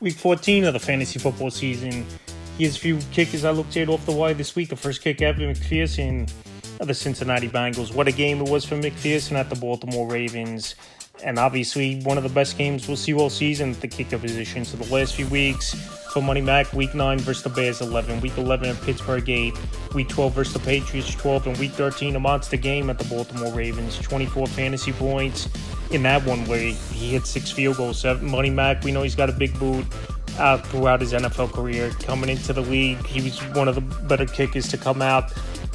Week 14 of the fantasy football season. Here's a few kickers I looked at off the wire this week. The first kick, Evan McPherson of the Cincinnati Bengals. What a game it was for McPherson at the Baltimore Ravens. And obviously, one of the best games we'll see all season at the kicker position. So the last few weeks for Money Mac, Week 9 versus the Bears 11, Week 11 at Pittsburgh 8, Week 12 versus the Patriots 12, and Week 13 a monster game at the Baltimore Ravens, 24 fantasy points in that one where he hit 6 field goals. Money Mac, we know he's got a big boot out throughout his NFL career. Coming into the league, he was one of the better kickers to come out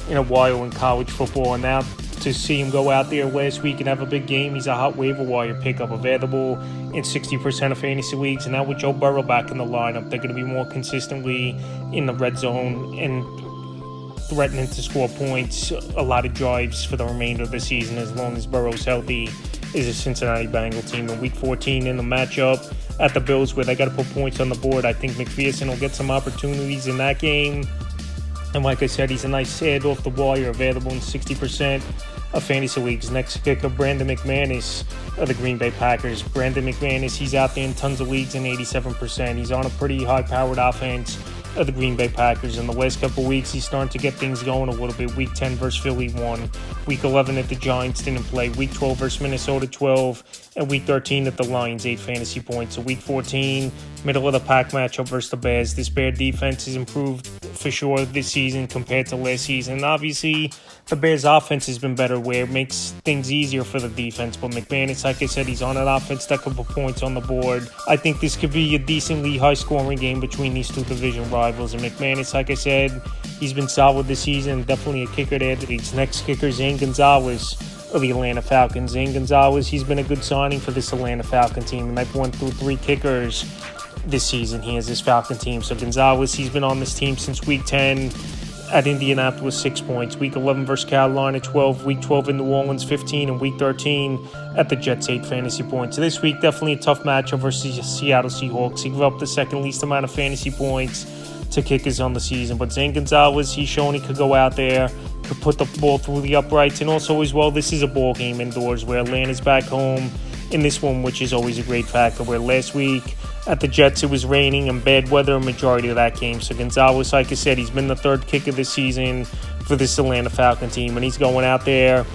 in a while in college football, and now to see him go out there last week and have a big game, he's a hot waiver wire pickup, available in 60% of fantasy leagues. And now with Joe Burrow back in the lineup, they're going to be more consistently in the red zone and threatening to score points, a lot of drives for the remainder of the season as long as Burrow's healthy. Is a Cincinnati Bengal team in Week 14 in the matchup at the Bills where they got to put points on the board. I think McPherson will get some opportunities in that game. And like I said, he's a nice ad off the wire, available in 60% of fantasy leagues. Next kicker, Brandon McManus of the Green Bay Packers. Brandon McManus, he's out there in tons of leagues in 87%. He's on a pretty high-powered offense of the Green Bay Packers. In the last couple weeks, he's starting to get things going a little bit. Week 10 versus Philly 1. Week 11 at the Giants didn't play. Week 12 versus Minnesota 12. And Week 13 at the Lions 8 fantasy points. So Week 14, middle of the pack matchup versus the Bears. This Bear defense has improved for sure this season compared to last season. And obviously, the Bears offense has been better where it makes things easier for the defense. But McManus, like I said, he's on an offense that could put points on the board. I think this could be a decently high-scoring game between these two division rivals. And McManus, like I said, he's been solid this season. Definitely a kicker to add to these. Next kicker, Zane Gonzalez of the Atlanta Falcons. Zane Gonzalez, he's been a good signing for this Atlanta Falcon team. And they've won through 3 kickers this season. He has this Falcon team. So Gonzalez, he's been on this team since Week 10 at Indianapolis, 6 points. Week 11 versus Carolina, 12. Week 12 in New Orleans, 15. And Week 13 at the Jets, 8 fantasy points. So this week, definitely a tough matchup versus the Seattle Seahawks. He gave up the second least amount of fantasy points to kickers on the season. But Zane Gonzalez, he's shown he could go out there, could put the ball through the uprights. And also as well, this is a ball game indoors where Atlanta's back home in this one, which is always a great factor. Where last week at the Jets, it was raining and bad weather a majority of that game. So Gonzalez, like I said, he's been the 3rd kicker this season for this Atlanta Falcon team. And he's going out there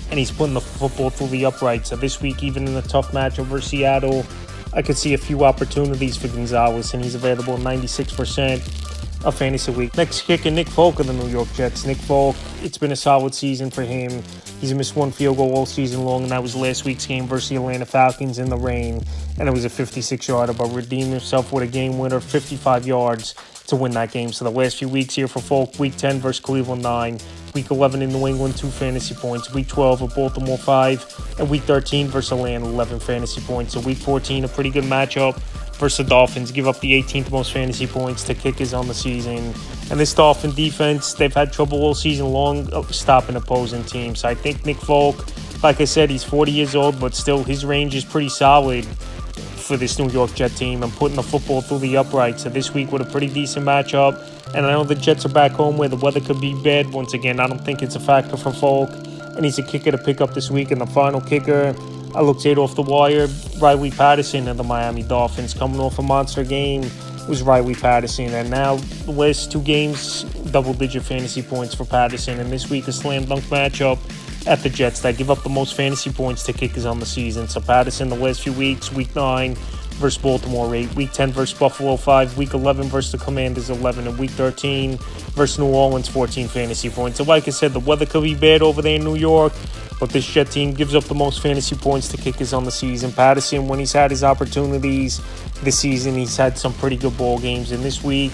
and he's putting the football through the uprights. So this week, even in a tough matchup versus Seattle, I could see a few opportunities for Gonzalez, and he's available in 96% of fantasy week. Next kicker, Nick Folk of the New York Jets. Nick Folk, it's been a solid season for him. He's missed 1 field goal all season long, and that was last week's game versus the Atlanta Falcons in the rain, and it was a 56-yarder, but redeemed himself with a game winner, 55 yards to win that game. So the last few weeks here for Folk, Week 10 versus Cleveland 9, Week 11 in New England, 2 fantasy points, Week 12 at Baltimore 5, and Week 13 versus Atlanta, 11 fantasy points. So Week 14, a pretty good matchup versus the Dolphins, give up the 18th most fantasy points to kickers on the season. And this Dolphin defense, they've had trouble all season long stopping opposing teams. So I think Nick Folk, like I said, he's 40 years old, but still his range is pretty solid for this New York Jet team and putting the football through the uprights. So this week with a pretty decent matchup. And I know the Jets are back home where the weather could be bad. Once again, I don't think it's a factor for Folk. And he's a kicker to pick up this week. And the final kicker, I looked at off the wire, Riley Patterson of the Miami Dolphins. Coming off a monster game was Riley Patterson. And now the last 2 games, double-digit fantasy points for Patterson. And this week, a slam dunk matchup at the Jets that give up the most fantasy points to kickers on the season. So Patterson the last few weeks, Week 9 versus Baltimore 8, Week 10 versus Buffalo 5, Week 11 versus the Commanders 11, and Week 13 versus New Orleans 14 fantasy points. So like I said, the weather could be bad over there in New York, but this Jet team gives up the most fantasy points to kickers on the season. Patterson, when he's had his opportunities this season, he's had some pretty good ball games. And this week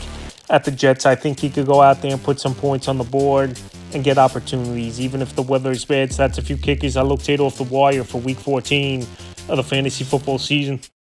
at the Jets, I think he could go out there and put some points on the board and get opportunities, even if the weather is bad. So that's a few kickers I looked at off the wire for Week 14 of the fantasy football season.